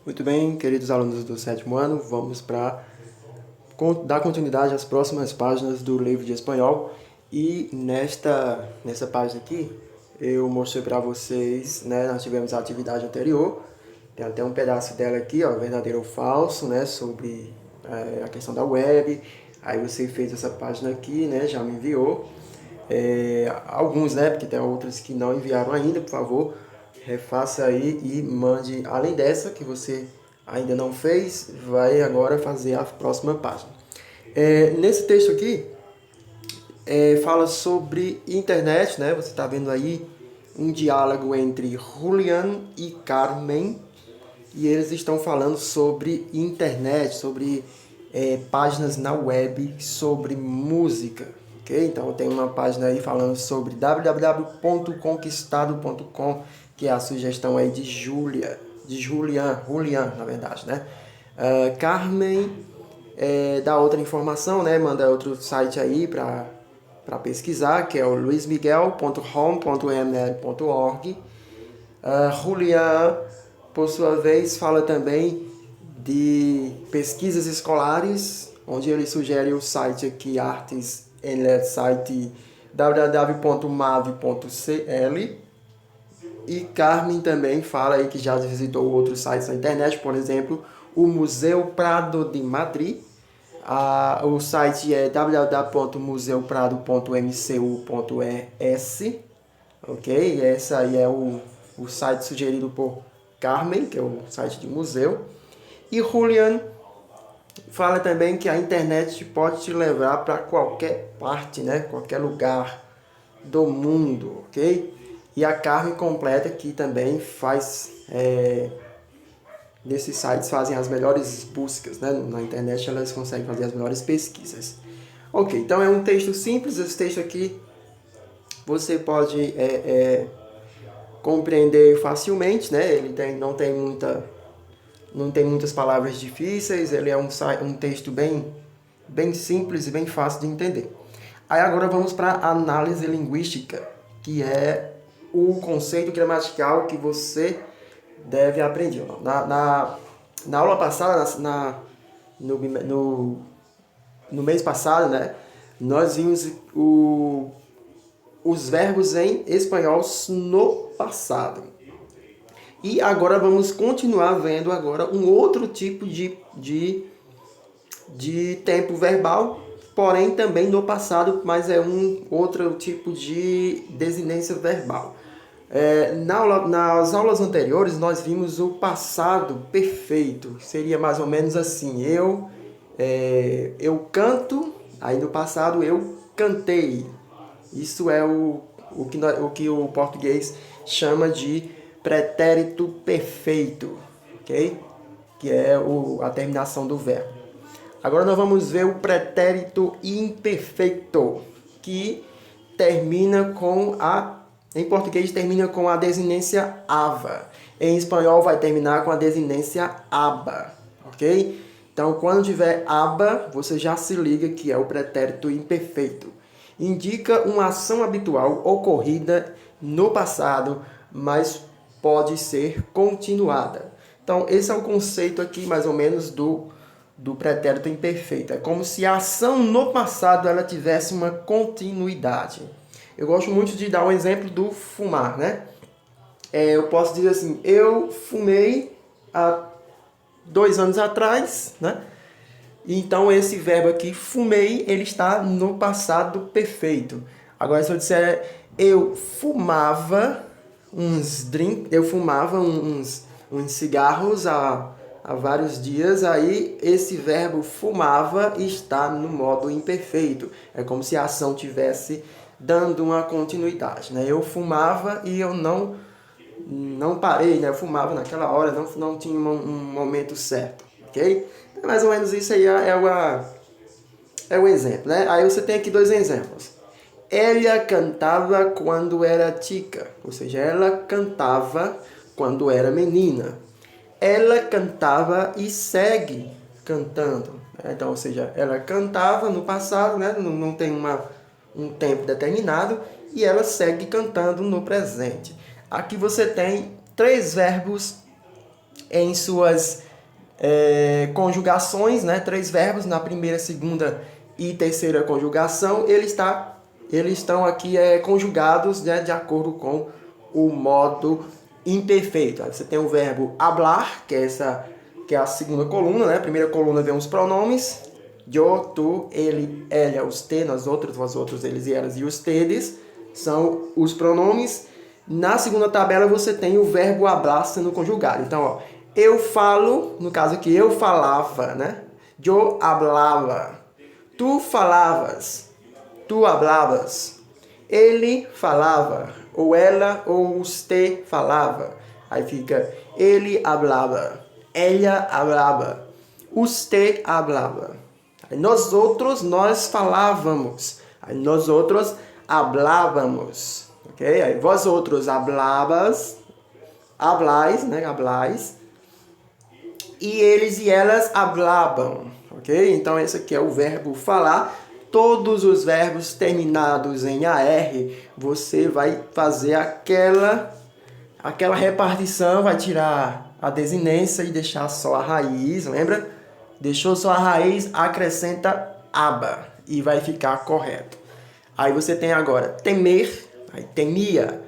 Muito bem, queridos alunos do sétimo ano, vamos para dar continuidade às próximas páginas do livro de espanhol. E nessa página aqui, eu mostrei para vocês, né, nós tivemos a atividade anterior, tem até um pedaço dela aqui, ó, verdadeiro ou falso, né, sobre a questão da web. Aí você fez essa página aqui, né, já me enviou. Alguns, né, porque tem outros que não enviaram ainda, por favor, refaça aí e mande, além dessa que você ainda não fez, vai agora fazer a próxima página. Nesse texto aqui, fala sobre internet, né? Você está vendo aí um diálogo entre Julián e Carmen, e eles estão falando sobre internet, sobre páginas na web, sobre música. Okay? Então tem uma página aí falando sobre www.conquistado.com, que é a sugestão aí de Julián, na verdade, né? Carmen dá outra informação, né? Manda outro site aí para pesquisar, que é o luismiguel.home.ml.org. Julián, por sua vez, fala também de pesquisas escolares, onde ele sugere o site aqui, artes, site www.mave.cl. E Carmen também fala aí que já visitou outros sites na internet, por exemplo, o Museu Prado de Madrid. O site é www.museuprado.mcu.es. Ok? Esse aí é o site sugerido por Carmen, que é o site de museu. E Julián fala também que a internet pode te levar para qualquer parte, né? Qualquer lugar do mundo, ok? E a Carmen completa que também faz... nesses sites fazem as melhores buscas, né? Na internet elas conseguem fazer as melhores pesquisas. Ok, então é um texto simples. Esse texto aqui você pode compreender facilmente, né? Ele não tem muitas palavras difíceis, ele é um texto bem simples e bem fácil de entender. Aí agora vamos para a análise linguística, que é o conceito gramatical que você deve aprender. Na aula passada, no mês passado, né, nós vimos os verbos em espanhol no passado. E agora vamos continuar vendo agora um outro tipo de tempo verbal, porém também no passado, mas é um outro tipo de desinência verbal. Nas aulas anteriores nós vimos o passado perfeito, seria mais ou menos assim: eu canto, aí no passado eu cantei. Isso é o que o português chama de pretérito perfeito, ok? Que é a terminação do verbo. Agora nós vamos ver o pretérito imperfeito, que termina com em português termina com a desinência ava. Em espanhol vai terminar com a desinência aba, ok? Então quando tiver aba, você já se liga que é o pretérito imperfeito. Indica uma ação habitual ocorrida no passado, mas pode ser continuada. Então esse é o conceito aqui mais ou menos do pretérito imperfeito. É como se a ação no passado ela tivesse uma continuidade. Eu gosto muito de dar um exemplo do fumar, né? Eu posso dizer assim: eu fumei há 2 anos atrás, né? Então esse verbo aqui, fumei, ele está no passado perfeito. Agora se eu disser eu fumava uns cigarros há vários dias, aí esse verbo fumava está no modo imperfeito. É como se a ação tivesse dando uma continuidade, né? Eu fumava e eu não parei, né? Eu fumava naquela hora, não tinha um momento certo, ok? Então, mais ou menos isso aí é o exemplo, né? Aí você tem aqui 2 exemplos. Ela cantava quando era chica, ou seja, ela cantava quando era menina. Ela cantava e segue cantando. Então, ou seja, ela cantava no passado, né? Não tem um tempo determinado, e ela segue cantando no presente. Aqui você tem 3 verbos em suas conjugações, né? 3 verbos na primeira, segunda e terceira conjugação, eles estão aqui conjugados, né, de acordo com o modo imperfeito. Aí você tem o verbo hablar, que é a segunda coluna, né? A primeira coluna vem os pronomes: eu, tu, ele, ela, usted, nós outros, vós outros, eles e elas e ustedes, são os pronomes. Na segunda tabela você tem o verbo hablar sendo conjugado. Então, ó, eu falo, no caso aqui, eu falava, né? Eu hablava. Tu falavas. Tu hablavas. Ele falava. Ou ela ou usted falava. Aí fica ele hablava. Ella hablava. Usted hablava. Aí nós outros, nós falávamos. Aí nós outros hablávamos. Ok? Aí vós outros hablabas. Hablais, né? Hablais. E eles e elas hablavam. Ok? Então esse aqui é o verbo falar. Todos os verbos terminados em AR, você vai fazer aquela repartição, vai tirar a desinência e deixar só a raiz, lembra? Deixou só a raiz, acrescenta aba e vai ficar correto. Aí você tem agora temer, aí temia,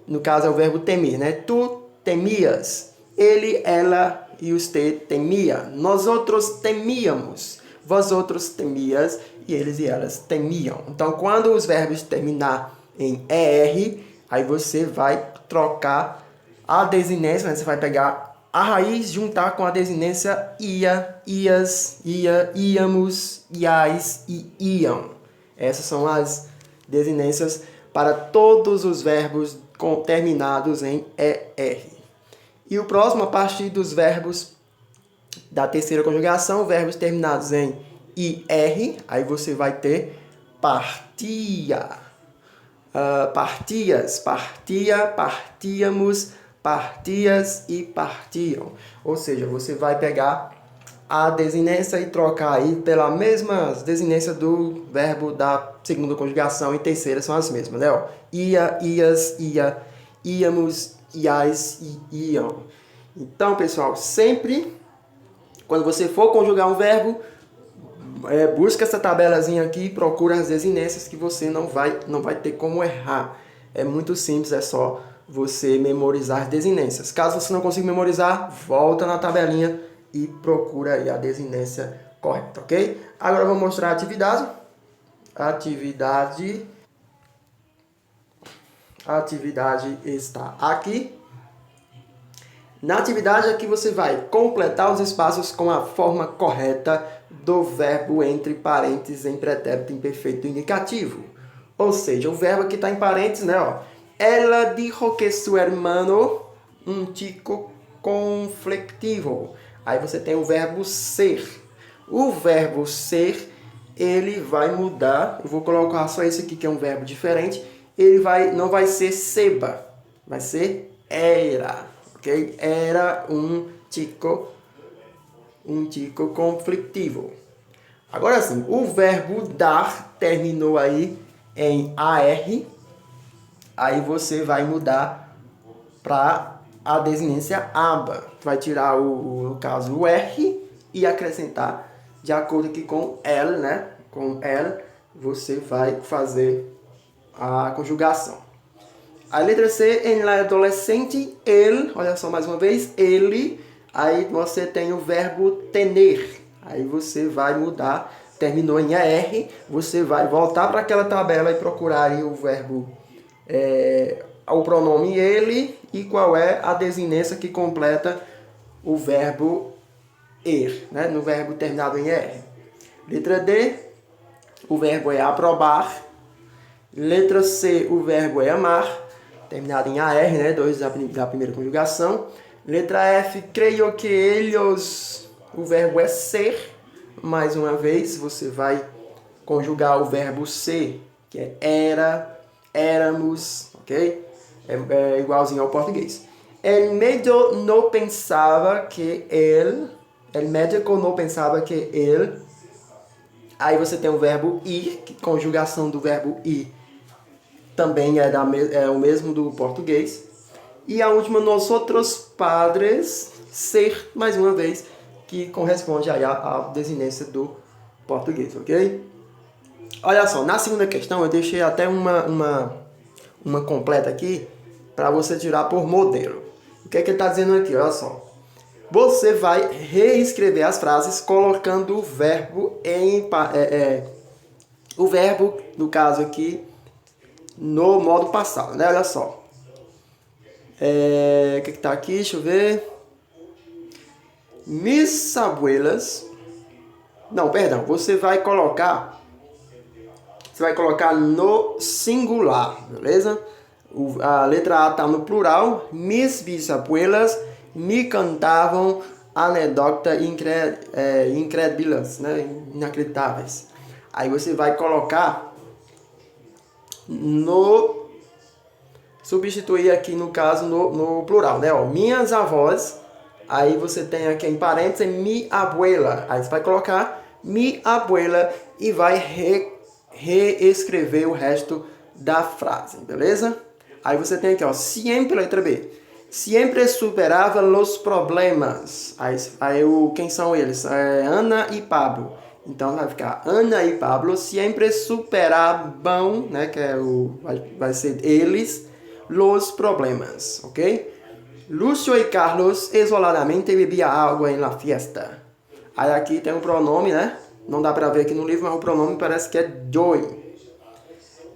no caso é o verbo temer, né? Tu temias, ele, ela e usted temia, nós outros temíamos. Vós outros temias e eles e elas temiam. Então, quando os verbos terminar em ER, aí você vai trocar a desinência, né? Você vai pegar a raiz, juntar com a desinência ia, ias, ia, íamos, iais e iam. Essas são as desinências para todos os verbos terminados em ER. E o próximo, a partir dos verbos da terceira conjugação, verbos terminados em IR, aí você vai ter partia, partias, partia, partíamos, partias e partiam. Ou seja, você vai pegar a desinência e trocar aí pela mesma desinência do verbo da segunda conjugação e terceira são as mesmas, né? Ó, ia, ias, ia, íamos, iais e iam. Então, pessoal, sempre quando você for conjugar um verbo, busca essa tabelazinha aqui e procura as desinências que você não vai ter como errar. É muito simples, é só você memorizar as desinências. Caso você não consiga memorizar, volta na tabelinha e procura aí a desinência correta, ok? Agora eu vou mostrar a atividade. A atividade está aqui. Na atividade aqui você vai completar os espaços com a forma correta do verbo entre parênteses em pretérito imperfeito indicativo. Ou seja, o verbo aqui está em parênteses, né? Ó. Ela dijo que su hermano un chico conflictivo. Aí você tem o verbo ser. O verbo ser, ele vai mudar. Eu vou colocar só esse aqui que é um verbo diferente. Ele não vai ser seba, vai ser era. Okay? Era um chico conflictivo. Agora sim, o verbo dar terminou aí em AR. Aí você vai mudar para a desinência aba. Vai tirar, no caso, o R e acrescentar de acordo aqui com L, né? Com L, você vai fazer a conjugação. A letra C, em la adolescente, ele, olha só mais uma vez, ele, aí você tem o verbo tener, aí você vai mudar, terminou em AR, você vai voltar para aquela tabela e procurar aí o verbo, o pronome ele e qual é a desinência que completa o verbo er, né? No verbo terminado em R. Letra D, o verbo é aprobar. Letra C, o verbo é amar, terminado em AR, né? 2 da primeira conjugação. Letra F, creio que eles, o verbo é ser. Mais uma vez, você vai conjugar o verbo ser, que é era, éramos, ok? É igualzinho ao português. El médico não pensava que ele, aí você tem o verbo ir, que conjugação do verbo ir também é o mesmo do português. E a última, nós outros padres, ser, mais uma vez, que corresponde aí à desinência do português, ok? Olha só, na segunda questão eu deixei até uma completa aqui para você tirar por modelo. O que é que ele está dizendo aqui? Olha só. Você vai reescrever as frases colocando o verbo o verbo, no caso aqui, no modo passado, né? Olha só. O que está aqui? Deixa eu ver. Mis abuelas. Não, perdão. Você vai colocar no singular, beleza? A letra A está no plural. Mis bisabuelas me cantavam anedotas incrédulas, né? Inacreditáveis. Aí você vai colocar substituir aqui no caso no plural, né? Ó, minhas avós. Aí você tem aqui em parênteses mi abuela. Aí você vai colocar mi abuela e vai reescrever o resto da frase, beleza? Aí você tem aqui, ó, sempre, letra B. Sempre superava os problemas. Quem são eles? Ana e Pablo. Então vai ficar Ana e Pablo sempre superavam, né? Que vai ser eles, os problemas, ok? Lúcio e Carlos isoladamente bebiam água em la fiesta. Aí aqui tem um pronome, né? Não dá pra ver aqui no livro, mas o pronome parece que é Joy.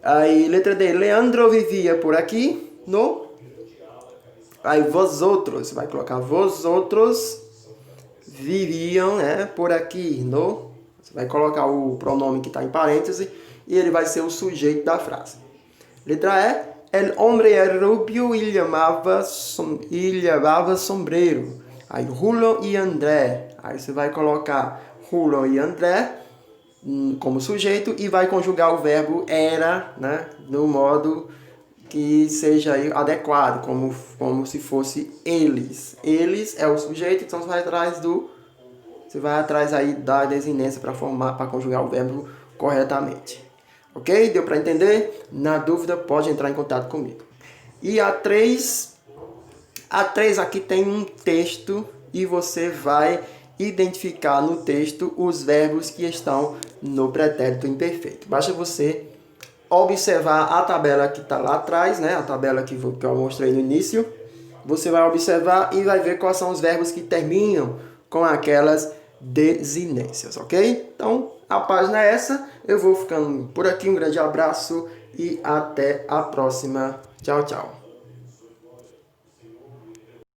Aí, letra D. Leandro vivia por aqui, no... Aí, vosotros. Vai colocar vosotros viviam, né? Por aqui, no... Você vai colocar o pronome que está em parêntese e ele vai ser o sujeito da frase. Letra E. El hombre era rubio y llamaba sombrero. Aí, Julio e André. Aí você vai colocar Julio e André como sujeito e vai conjugar o verbo era, né, no modo que seja adequado, como se fosse eles. Eles é o sujeito, então você vai atrás aí da desinência para conjugar o verbo corretamente. Ok? Deu para entender? Na dúvida, pode entrar em contato comigo. E a 3 aqui tem um texto e você vai identificar no texto os verbos que estão no pretérito imperfeito. Basta você observar a tabela que está lá atrás, né? A tabela que eu mostrei no início. Você vai observar e vai ver quais são os verbos que terminam com aquelas desinências, ok? Então, a página é essa. Eu vou ficando por aqui. Um grande abraço e até a próxima. Tchau, tchau.